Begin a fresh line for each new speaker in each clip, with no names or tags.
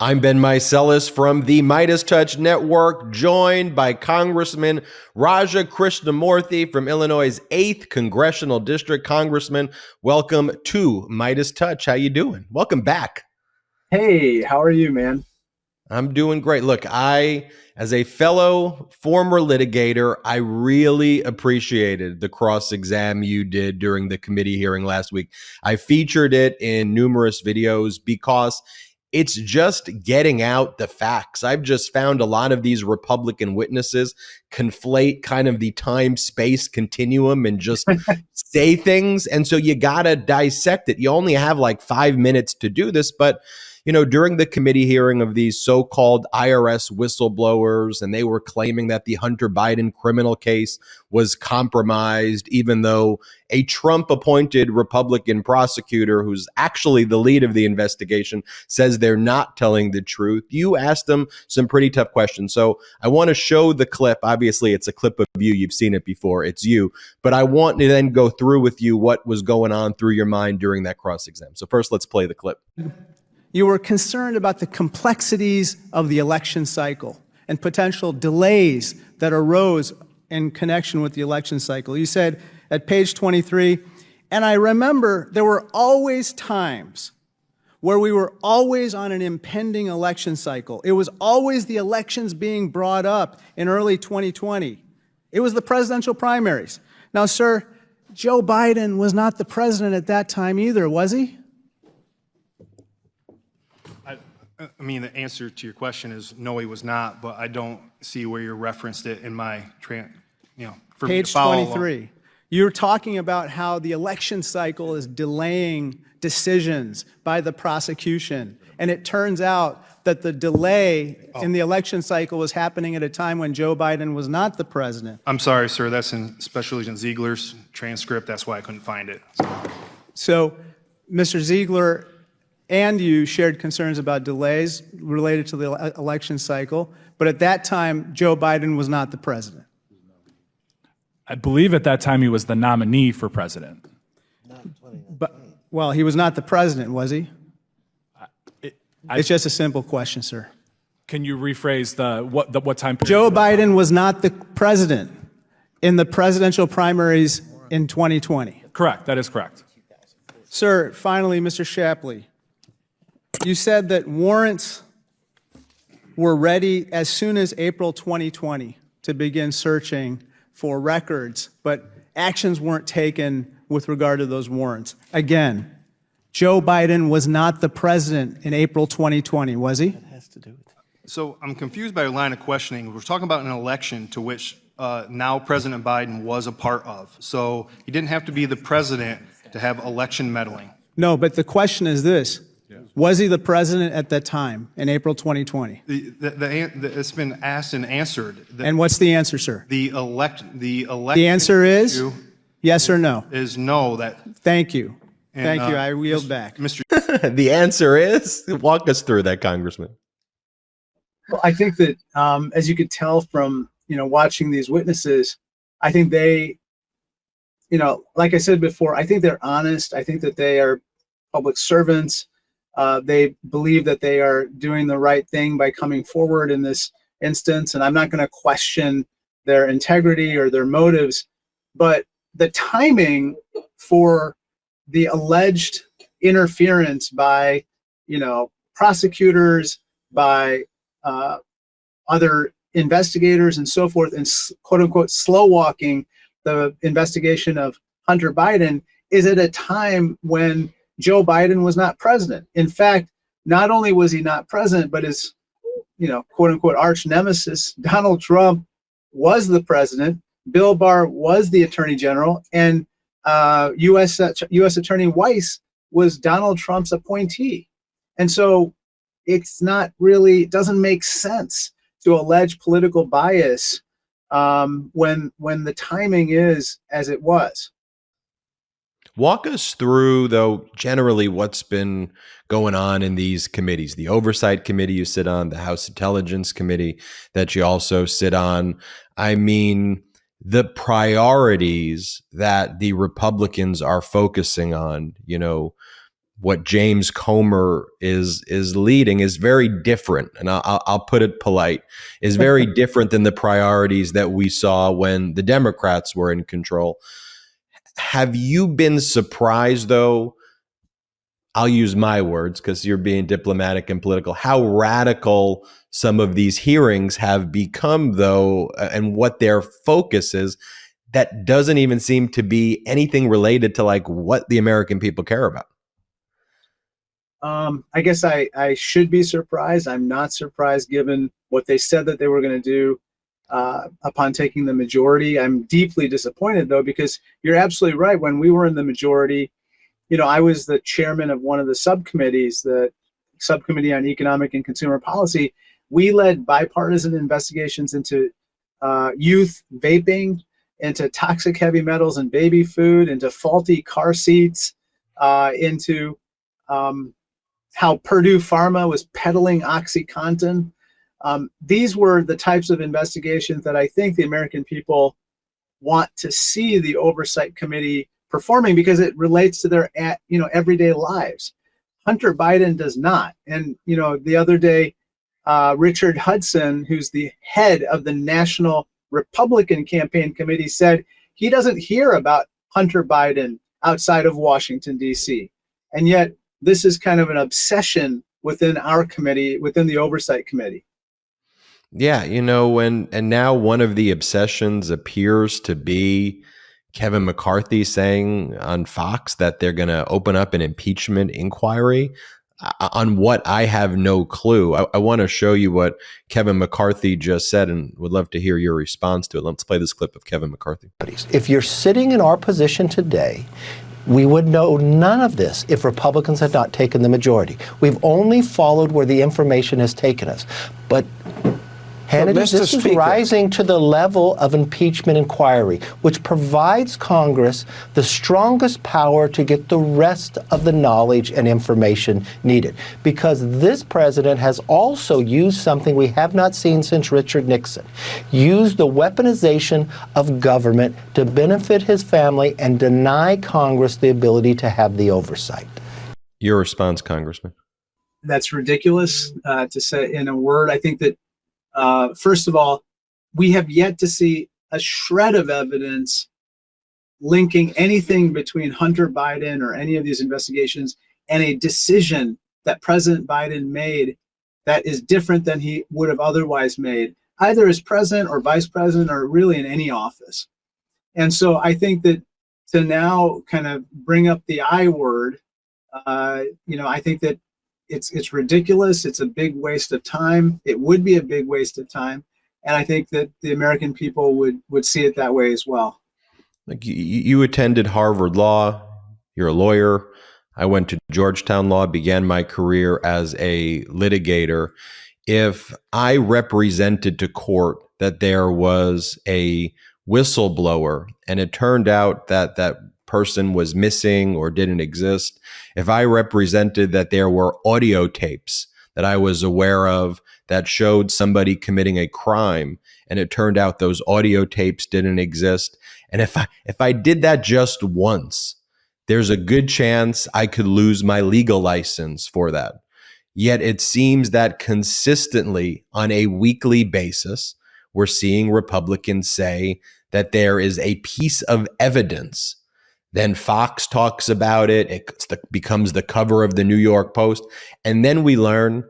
I'm Ben Meiselas from the MeidasTouch Network, joined by Congressman Raja Krishnamoorthi from Illinois' 8th Congressional District. Congressman, welcome to MeidasTouch. How you doing? Welcome back.
Hey, how are you, man?
I'm doing great. Look, as a fellow former litigator, I really appreciated the cross-exam you did during the committee hearing last week. I featured it in numerous videos because it's just getting out the facts. I've just found a lot of these Republican witnesses conflate kind of the time-space continuum and just say things. And so you got to dissect it. You only have like 5 minutes to do this, but during the committee hearing of these so-called IRS whistleblowers, and they were claiming that the Hunter Biden criminal case was compromised, even though a Trump-appointed Republican prosecutor, who's actually the lead of the investigation, says they're not telling the truth. You asked them some pretty tough questions. So I want to show the clip. Obviously, it's a clip of you. You've seen it before. It's you. But I want to then go through with you what was going on through your mind during that cross-exam. So first, let's play the clip.
You were concerned about the complexities of the election cycle and potential delays that arose in connection with the election cycle. You said at page 23, and I remember there were always times where we were always on an impending election cycle. It was always the elections being brought up in early 2020. It was the presidential primaries. Now, sir, Joe Biden was not the president at that time either, was he?
I mean, the answer to your question is no, he was not, but I don't see where you referenced it in my, for
page 23. You're talking about how the election cycle is delaying decisions by the prosecution. And it turns out that the delay in the election cycle was happening at a time when Joe Biden was not the president.
I'm sorry, sir. That's in Special Agent Ziegler's transcript. That's why I couldn't find it.
So, Mr. Ziegler and you shared concerns about delays related to the election cycle, but at that time, Joe Biden was not the president.
I believe at that time he was the nominee for president.
But, well, he was not the president, was he? It's just a simple question, sir.
Can you rephrase what time period?
Joe Biden was not the president in the presidential primaries in 2020.
Correct. That is correct.
Sir, finally, Mr. Shapley, you said that warrants were ready as soon as April 2020 to begin searching for records, but actions weren't taken with regard to those warrants. Again, Joe Biden was not the president in April 2020, was he?
So I'm confused by your line of questioning. We're talking about an election to which now President Biden was a part of. So he didn't have to be the president to have election meddling.
No, but the question is this. Was he the president at that time in April 2020?
It's been asked and answered.
And what's the answer, sir?
The election.
The answer is yes or no?
Is no.
Thank you. Thank you. I yield back.
Mr.
The answer is, walk us through that, Congressman.
Well, I think that as you could tell from, watching these witnesses, I think they, like I said before, I think they're honest. I think that they are public servants. They believe that they are doing the right thing by coming forward in this instance, and I'm not going to question their integrity or their motives, but the timing for the alleged interference by, prosecutors, by other investigators and so forth, and quote unquote slow walking the investigation of Hunter Biden is at a time when Joe Biden was not president. In fact, not only was he not president, but his, quote unquote arch nemesis, Donald Trump, was the president. Bill Barr was the attorney general, and U.S. Attorney Weiss was Donald Trump's appointee. And so it doesn't make sense to allege political bias when the timing is as it was.
Walk us through, though, generally what's been going on in these committees, the Oversight Committee you sit on, the House Intelligence Committee that you also sit on. I mean, the priorities that the Republicans are focusing on, what James Comer is leading is very different, and I'll put it polite, is very different than the priorities that we saw when the Democrats were in control. Have you been surprised, though? I'll use my words because you're being diplomatic and political, how radical some of these hearings have become, though, and what their focus is, that doesn't even seem to be anything related to like what the American people care about.
I guess I should be surprised. I'm not surprised given what they said that they were going to do upon taking the majority. I'm deeply disappointed, though, because you're absolutely right. When we were in the majority, I was the chairman of one of the subcommittees, the Subcommittee on Economic and Consumer Policy. We led bipartisan investigations into youth vaping, into toxic heavy metals in baby food, into faulty car seats, into how Purdue Pharma was peddling OxyContin. These were the types of investigations that I think the American people want to see the Oversight Committee performing, because it relates to their everyday lives. Hunter Biden does not. And the other day, Richard Hudson, who's the head of the National Republican Campaign Committee, said he doesn't hear about Hunter Biden outside of Washington, D.C. And yet this is kind of an obsession within our committee, within the Oversight Committee.
Yeah, and now one of the obsessions appears to be Kevin McCarthy saying on Fox that they're going to open up an impeachment inquiry on what I have no clue. I want to show you what Kevin McCarthy just said and would love to hear your response to it. Let's play this clip of Kevin McCarthy.
If you're sitting in our position today, we would know none of this if Republicans had not taken the majority. We've only followed where the information has taken us. But Hannity, this is rising to the level of impeachment inquiry, which provides Congress the strongest power to get the rest of the knowledge and information needed. Because this president has also used something we have not seen since Richard Nixon, used the weaponization of government to benefit his family and deny Congress the ability to have the oversight.
Your response, Congressman?
That's ridiculous to say in a word. I think that first of all, we have yet to see a shred of evidence linking anything between Hunter Biden or any of these investigations and a decision that President Biden made that is different than he would have otherwise made, either as president or vice president or really in any office. And so I think that to now kind of bring up the I word, I think that it's ridiculous. It's a big waste of time. It would be a big waste of time. And I think that the American people would see it that way as well.
Like you attended Harvard Law, you're a lawyer. I went to Georgetown Law, began my career as a litigator. If I represented to court that there was a whistleblower and it turned out that that person was missing or didn't exist, if I represented that there were audio tapes that I was aware of that showed somebody committing a crime and it turned out those audio tapes didn't exist, and if I did that just once, there's a good chance I could lose my legal license for that. Yet it seems that consistently on a weekly basis, we're seeing Republicans say that there is a piece of evidence. Then Fox talks about it. It becomes the cover of the New York Post. And then we learn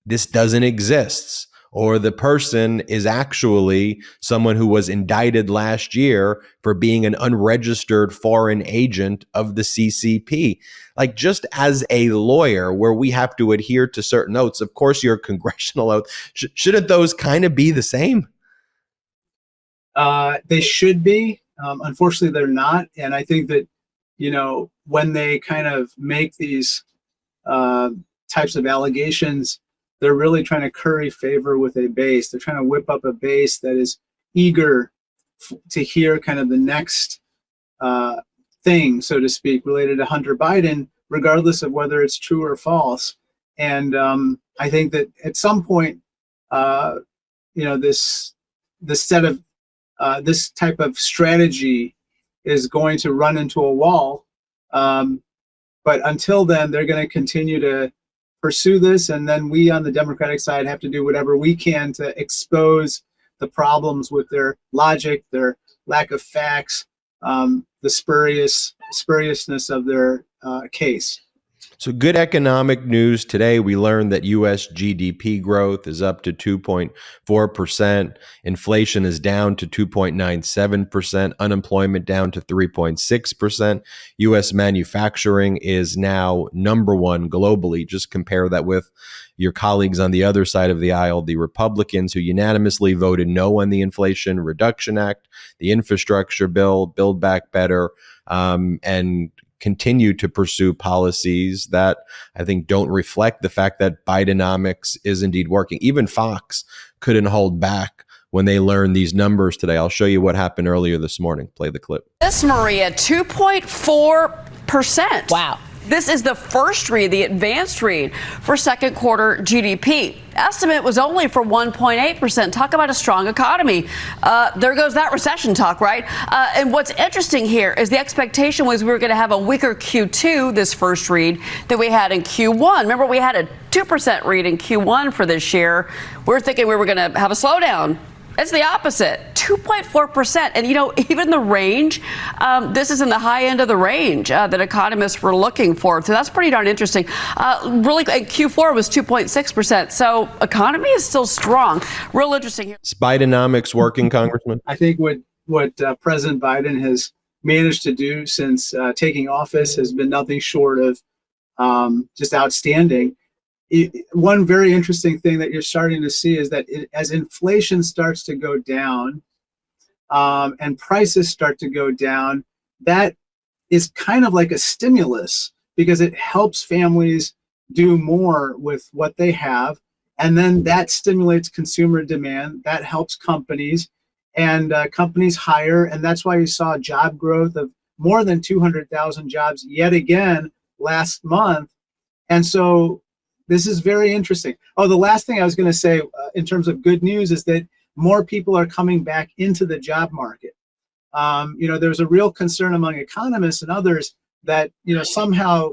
this doesn't exist, or the person is actually someone who was indicted last year for being an unregistered foreign agent of the CCP. Like, just as a lawyer where we have to adhere to certain oaths, of course, your congressional oath, shouldn't those kind of be the same?
They should be. Unfortunately, they're not. And I think that, when they kind of make these types of allegations, they're really trying to curry favor with a base. They're trying to whip up a base that is eager to hear kind of the next thing, so to speak, related to Hunter Biden, regardless of whether it's true or false. And I think that at some point, this type of strategy is going to run into a wall. But until then, they're going to continue to pursue this. And then we on the Democratic side have to do whatever we can to expose the problems with their logic, their lack of facts, the spuriousness of their case.
So good economic news today. We learned that U.S. GDP growth is up to 2.4%. Inflation is down to 2.97%. Unemployment down to 3.6%. U.S. manufacturing is now number one globally. Just compare that with your colleagues on the other side of the aisle, the Republicans, who unanimously voted no on the Inflation Reduction Act, the infrastructure bill, Build Back Better, and continue to pursue policies that I think don't reflect the fact that bidenomics is indeed working. Even Fox couldn't hold back when they learned these numbers today. I'll show you what happened earlier this morning. Play the clip.
This, Maria, 2.4%.
Wow.
This is the first read, the advanced read for second quarter GDP. Estimate was only for 1.8%. Talk about a strong economy. There goes that recession talk, right? And what's interesting here is the expectation was we were going to have a weaker Q2, this first read, than we had in Q1. Remember, we had a 2% read in Q1 for this year. We were thinking we were going to have a slowdown. It's the opposite, 2.4%. And, you know, even the range, this is in the high end of the range that economists were looking for. So that's pretty darn interesting. Really, Q4 was 2.6%. So economy is still strong. Real interesting here.
Is Bidenomics working, Congressman?
I think what President Biden has managed to do since taking office has been nothing short of just outstanding. One very interesting thing that you're starting to see is that as inflation starts to go down and prices start to go down, that is kind of like a stimulus because it helps families do more with what they have. And then that stimulates consumer demand. That helps companies, and companies hire. And that's why you saw job growth of more than 200,000 jobs yet again last month. And so this is very interesting. Oh, the last thing I was going to say in terms of good news is that more people are coming back into the job market. You know, there's a real concern among economists and others that, you know, somehow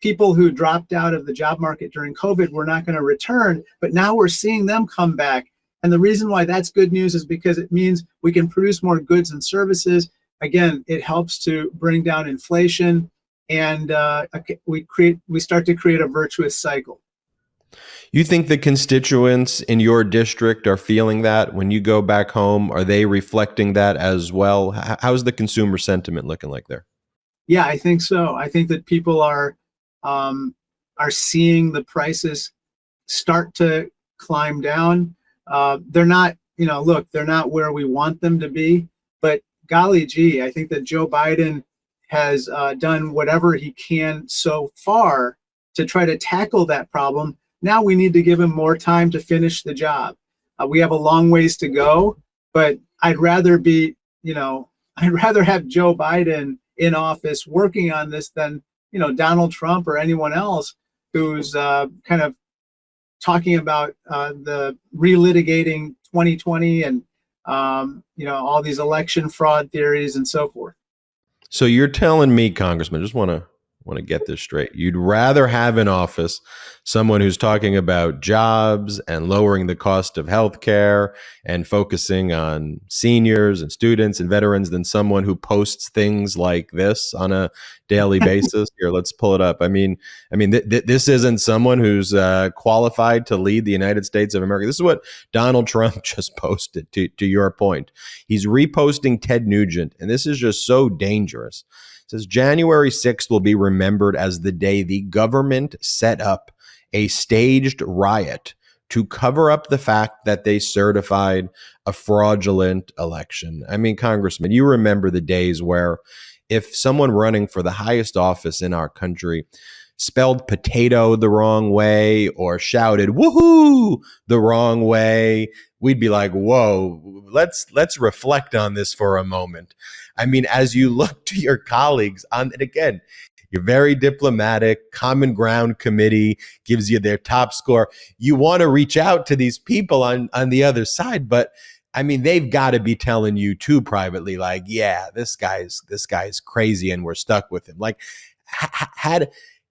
people who dropped out of the job market during COVID were not going to return, but now we're seeing them come back. And the reason why that's good news is because it means we can produce more goods and services. Again, it helps to bring down inflation, and we start to create a virtuous cycle.
You think the constituents in your district are feeling that when you go back home? Are they reflecting that as well? How's the consumer sentiment looking like there?
Yeah, I think so. I think that people are seeing the prices start to climb down. They're not, you know, look, they're not where we want them to be, but golly gee, I think that Joe Biden has done whatever he can so far to try to tackle that problem. Now we need to give him more time to finish the job. We have a long ways to go, but I'd rather have Joe Biden in office working on this than, you know, Donald Trump or anyone else who's kind of talking about the relitigating 2020 and, you know, all these election fraud theories and so forth.
So you're telling me, Congressman, just want to get this straight. You'd rather have in office someone who's talking about jobs and lowering the cost of health care and focusing on seniors and students and veterans than someone who posts things like this on a daily basis? Here, let's pull it up. I mean, this isn't someone who's qualified to lead the United States of America. This is what Donald Trump just posted, to your point. He's reposting Ted Nugent, and this is just so dangerous. It says January 6th will be remembered as the day the government set up a staged riot to cover up the fact that they certified a fraudulent election. I mean, Congressman, you remember the days where if someone running for the highest office in our country spelled potato the wrong way or shouted woohoo the wrong way, we'd be like, whoa, let's reflect on this for a moment. I mean, as you look to your colleagues on, and again, you're very diplomatic, Common Ground Committee gives you their top score. You want to reach out to these people on the other side, but I mean, they've got to be telling you too privately, like, yeah, this guy's crazy and we're stuck with him. Like,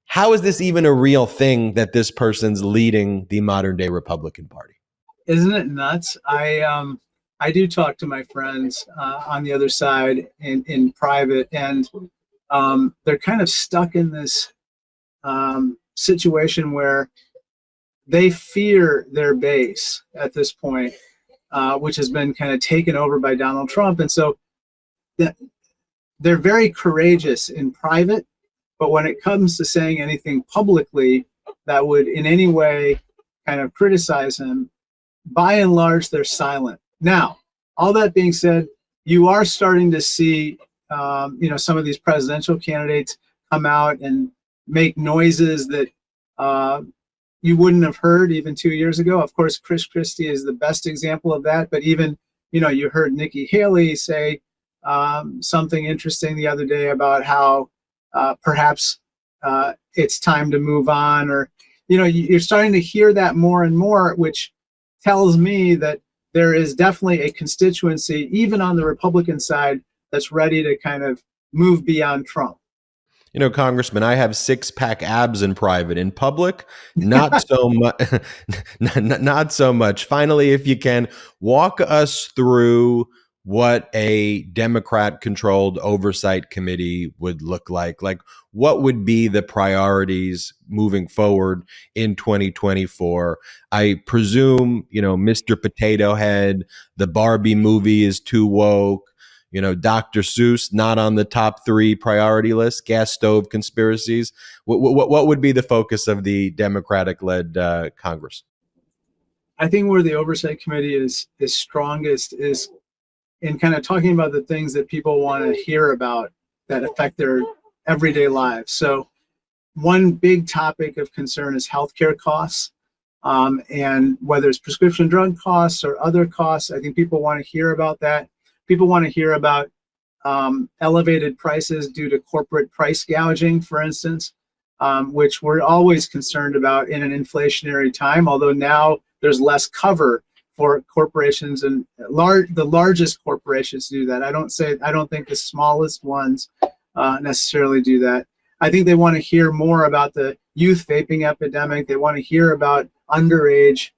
how is this even a real thing that this person's leading the modern day Republican Party?
Isn't it nuts? I do talk to my friends on the other side in private, and they're kind of stuck in this situation where they fear their base at this point, which has been kind of taken over by Donald Trump. And so they're very courageous in private, but when it comes to saying anything publicly that would in any way kind of criticize him, by and large, they're silent. Now, all that being said, you are starting to see, some of these presidential candidates come out and make noises that you wouldn't have heard even 2 years ago. Of course, Chris Christie is the best example of that. But even, you heard Nikki Haley say something interesting the other day about how perhaps it's time to move on, or, you're starting to hear that more and more, which tells me that there is definitely a constituency, even on the Republican side, that's ready to kind of move beyond Trump.
Congressman, I have six-pack abs in private. In public, not so much. Not so much. Finally, if you can, walk us through what a Democrat-controlled oversight committee would look like. Like, what would be the priorities moving forward in 2024? I presume, Mr. Potato Head, the Barbie movie is too woke. Dr. Seuss, not on the top 3 priority list. Gas stove conspiracies. What would be the focus of the Democratic-led Congress?
I think where the Oversight Committee is strongest is in kind of talking about the things that people want to hear about that affect their everyday lives. So one big topic of concern is healthcare costs, and whether it's prescription drug costs or other costs. I think people want to hear about that. People want to hear about elevated prices due to corporate price gouging, for instance, which we're always concerned about in an inflationary time, although now there's less cover for corporations, and the largest corporations do that. I don't think the smallest ones necessarily do that. I think they want to hear more about the youth vaping epidemic. They want to hear about underage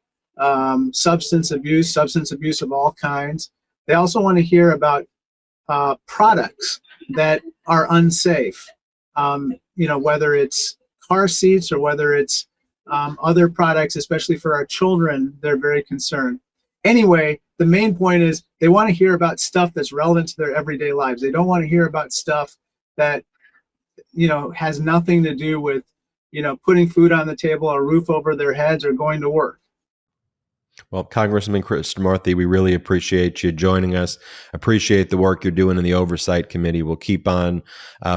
substance abuse of all kinds. They also want to hear about products that are unsafe, whether it's car seats or whether it's other products, especially for our children. They're very concerned. Anyway, the main point is they want to hear about stuff that's relevant to their everyday lives. They don't want to hear about stuff that, has nothing to do with, putting food on the table, a roof over their heads, or going to work.
Well, Congressman Krishnamoorthi, we really appreciate you joining us. Appreciate the work you're doing in the Oversight Committee. We'll keep on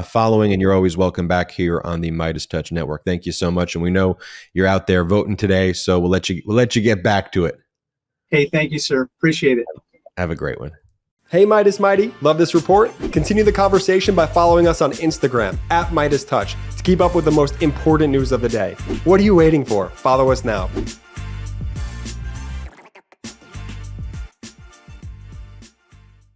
following, and you're always welcome back here on the MeidasTouch Network. Thank you so much, and we know you're out there voting today, so we'll let you get back to it.
Hey, thank you, sir. Appreciate it.
Have a great one.
Hey, Meidas Mighty. Love this report? Continue the conversation by following us on Instagram @MeidasTouch to keep up with the most important news of the day. What are you waiting for? Follow us now.